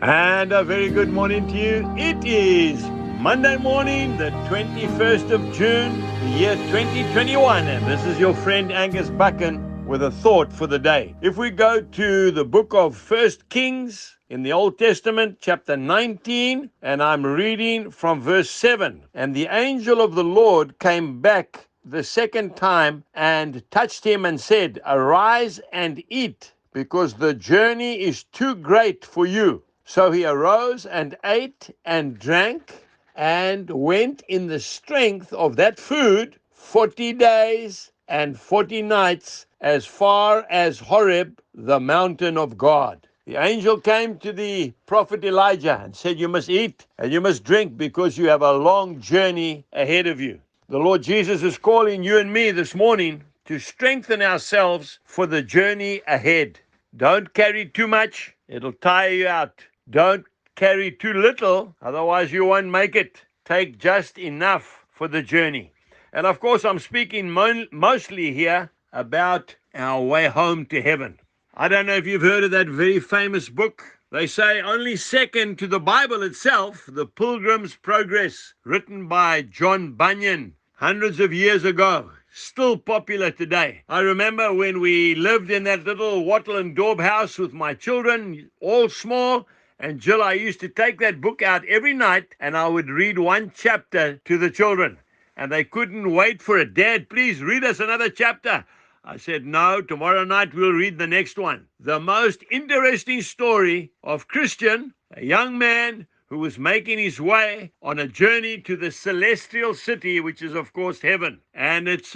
And a very good morning to you. It is Monday morning, the 21st of June, the year 2021. And this is your friend Angus Buchan with a thought for the day. If we go to the book of First Kings in the Old Testament, chapter 19, and I'm reading from verse 7. And the angel of the Lord came back the second time and touched him and said, "Arise and eat, because the journey is too great for you." So he arose and ate and drank and went in the strength of that food 40 days and 40 nights as far as Horeb, the mountain of God. The angel came to the prophet Elijah and said, "You must eat and you must drink because you have a long journey ahead of you." The Lord Jesus is calling you and me this morning to strengthen ourselves for the journey ahead. Don't carry too much, it'll tire you out. Don't carry too little, otherwise you won't make it. Take just enough for the journey. And of course, I'm speaking mostly here about our way home to heaven. I don't know if you've heard of that very famous book. They say only second to the Bible itself, The Pilgrim's Progress, written by John Bunyan hundreds of years ago. Still popular today. I remember when we lived in that little wattle and daub house with my children, all small, and Jill, I used to take that book out every night and I would read one chapter to the children. And they couldn't wait for it. "Dad, please read us another chapter." I said, "No, tomorrow night we'll read the next one." The most interesting story of Christian, a young man who was making his way on a journey to the celestial city, which is, of course, heaven. And it's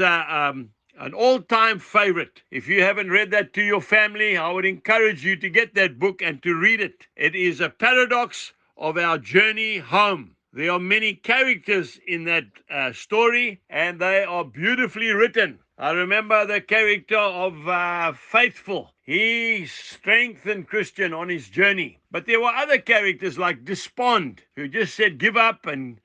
an all-time favorite. If you haven't read that to your family, I would encourage you to get that book and to read it. It is a paradox of our journey home. There are many characters in that story, and they are beautifully written. I remember the character of Faithful. He strengthened Christian on his journey. But there were other characters like Despond, who just said, "Give up and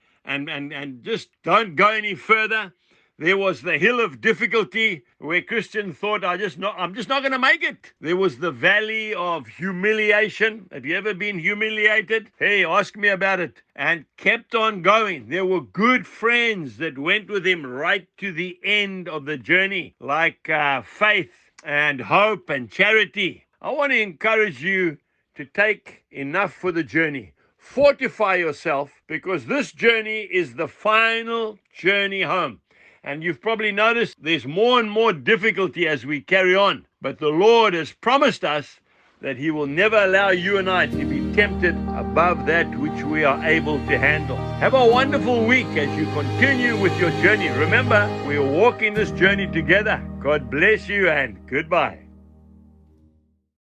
just don't go any further." There was the hill of difficulty where Christian thought, I'm just not going to make it. There was the valley of humiliation. Have you ever been humiliated? Hey, ask me about it. And kept on going. There were good friends that went with him right to the end of the journey, like faith and hope and charity. I want to encourage you to take enough for the journey. Fortify yourself, because this journey is the final journey home. And you've probably noticed there's more and more difficulty as we carry on. But the Lord has promised us that He will never allow you and I to be tempted above that which we are able to handle. Have a wonderful week as you continue with your journey. Remember, we are walking this journey together. God bless you and goodbye.